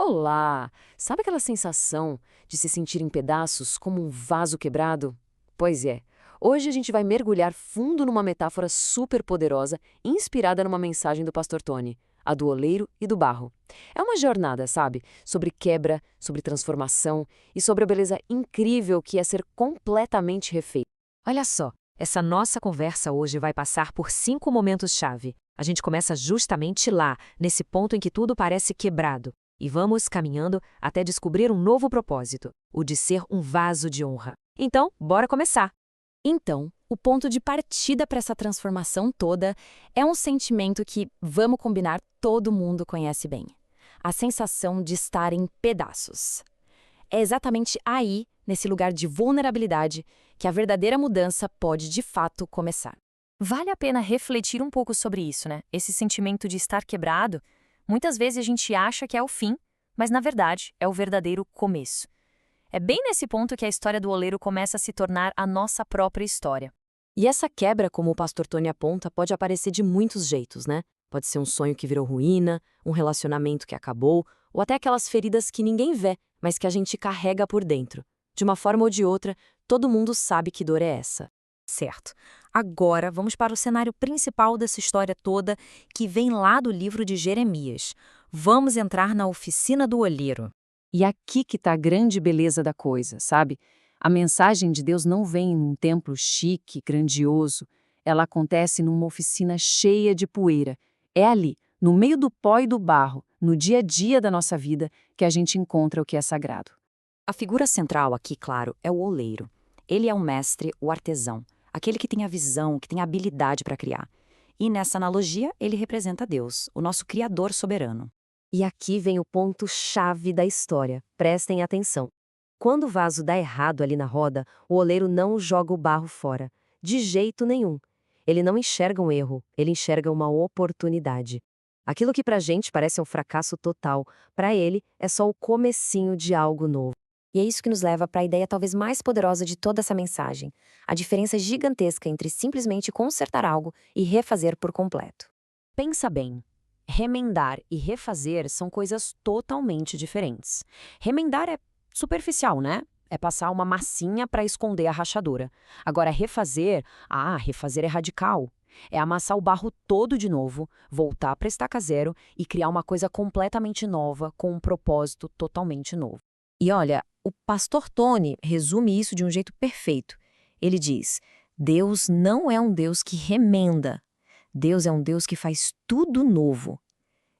Olá! Sabe aquela sensação de se sentir em pedaços como um vaso quebrado? Pois é, hoje a gente vai mergulhar fundo numa metáfora super poderosa, inspirada numa mensagem do Pastor Tony, a do oleiro e do barro. É uma jornada, sabe? Sobre quebra, sobre transformação e sobre a beleza incrível que é ser completamente refeito. Olha só, essa nossa conversa hoje vai passar por 5 momentos-chave. A gente começa justamente lá, nesse ponto em que tudo parece quebrado. E vamos caminhando até descobrir um novo propósito, o de ser um vaso de honra. Então, bora começar! Então, o ponto de partida para essa transformação toda é um sentimento que, vamos combinar, todo mundo conhece bem. A sensação de estar em pedaços. É exatamente aí, nesse lugar de vulnerabilidade, que a verdadeira mudança pode de fato começar. Vale a pena refletir um pouco sobre isso, né? Esse sentimento de estar quebrado, muitas vezes a gente acha que é o fim, mas na verdade é o verdadeiro começo. É bem nesse ponto que a história do oleiro começa a se tornar a nossa própria história. E essa quebra, como o Pastor Tony aponta, pode aparecer de muitos jeitos, né? Pode ser um sonho que virou ruína, um relacionamento que acabou, ou até aquelas feridas que ninguém vê, mas que a gente carrega por dentro. De uma forma ou de outra, todo mundo sabe que dor é essa. Certo. Agora vamos para o cenário principal dessa história toda, que vem lá do livro de Jeremias. Vamos entrar na oficina do olheiro. E aqui que está a grande beleza da coisa, sabe? A mensagem de Deus não vem num templo chique, grandioso. Ela acontece numa oficina cheia de poeira. É ali, no meio do pó e do barro, no dia a dia da nossa vida, que a gente encontra o que é sagrado. A figura central aqui, claro, é o oleiro. Ele é o mestre, o artesão, aquele que tem a visão, que tem a habilidade para criar. E nessa analogia, ele representa Deus, o nosso Criador soberano. E aqui vem o ponto-chave da história. Prestem atenção. Quando o vaso dá errado ali na roda, o oleiro não joga o barro fora. De jeito nenhum. Ele não enxerga um erro, ele enxerga uma oportunidade. Aquilo que pra gente parece um fracasso total, pra ele é só o comecinho de algo novo. E é isso que nos leva para a ideia talvez mais poderosa de toda essa mensagem. A diferença gigantesca entre simplesmente consertar algo e refazer por completo. Pensa bem. Remendar e refazer são coisas totalmente diferentes. Remendar é superficial, né? É passar uma massinha para esconder a rachadura. Agora, refazer é radical. É amassar o barro todo de novo, voltar para estaca zero e criar uma coisa completamente nova com um propósito totalmente novo. E olha, o Pastor Tony resume isso de um jeito perfeito. Ele diz: Deus não é um Deus que remenda. Deus é um Deus que faz tudo novo.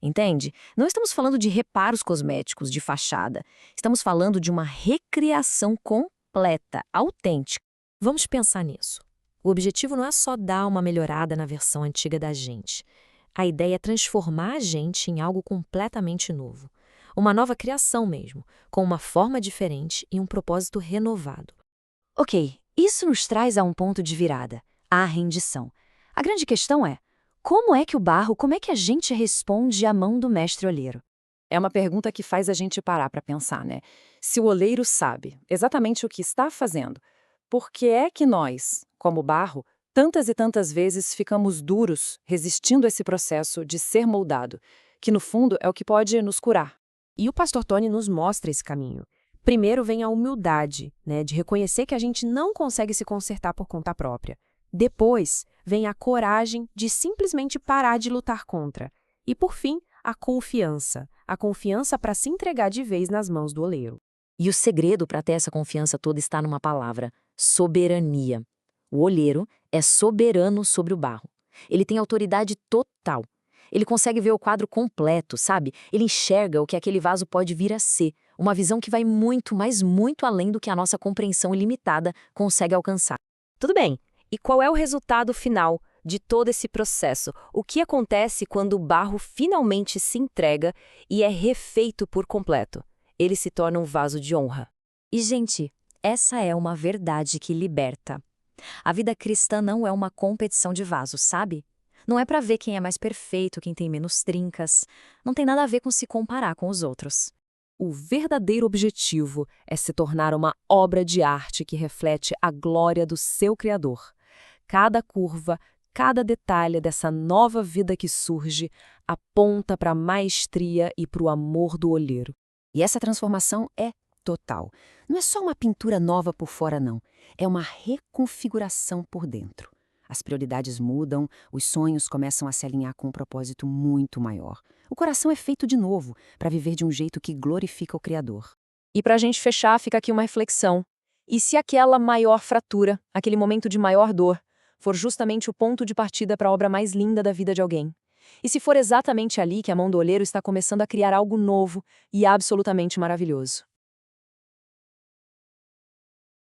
Entende? Não estamos falando de reparos cosméticos, de fachada. Estamos falando de uma recriação completa, autêntica. Vamos pensar nisso. O objetivo não é só dar uma melhorada na versão antiga da gente. A ideia é transformar a gente em algo completamente novo. Uma nova criação mesmo, com uma forma diferente e um propósito renovado. Ok, isso nos traz a um ponto de virada, a rendição. A grande questão é, como é que a gente responde à mão do mestre olheiro? É uma pergunta que faz a gente parar para pensar, né? Se o oleiro sabe exatamente o que está fazendo, por que é que nós, como barro, tantas e tantas vezes ficamos duros resistindo a esse processo de ser moldado, que no fundo é o que pode nos curar? E o Pastor Tony nos mostra esse caminho. Primeiro vem a humildade, né, de reconhecer que a gente não consegue se consertar por conta própria. Depois vem a coragem de simplesmente parar de lutar contra. E por fim, a confiança para se entregar de vez nas mãos do oleiro. E o segredo para ter essa confiança toda está numa palavra: soberania. O olheiro é soberano sobre o barro. Ele tem autoridade total. Ele consegue ver o quadro completo, sabe? Ele enxerga o que aquele vaso pode vir a ser. Uma visão que vai muito, mas muito além do que a nossa compreensão ilimitada consegue alcançar. Tudo bem. E qual é o resultado final de todo esse processo? O que acontece quando o barro finalmente se entrega e é refeito por completo? Ele se torna um vaso de honra. E, gente, essa é uma verdade que liberta. A vida cristã não é uma competição de vasos, sabe? Não é para ver quem é mais perfeito, quem tem menos trincas. Não tem nada a ver com se comparar com os outros. O verdadeiro objetivo é se tornar uma obra de arte que reflete a glória do seu Criador. Cada curva, cada detalhe dessa nova vida que surge aponta para a maestria e para o amor do olheiro. E essa transformação é total. Não é só uma pintura nova por fora, não. É uma reconfiguração por dentro. As prioridades mudam, os sonhos começam a se alinhar com um propósito muito maior. O coração é feito de novo para viver de um jeito que glorifica o Criador. E para a gente fechar, fica aqui uma reflexão. E se aquela maior fratura, aquele momento de maior dor, for justamente o ponto de partida para a obra mais linda da vida de alguém? E se for exatamente ali que a mão do olheiro está começando a criar algo novo e absolutamente maravilhoso?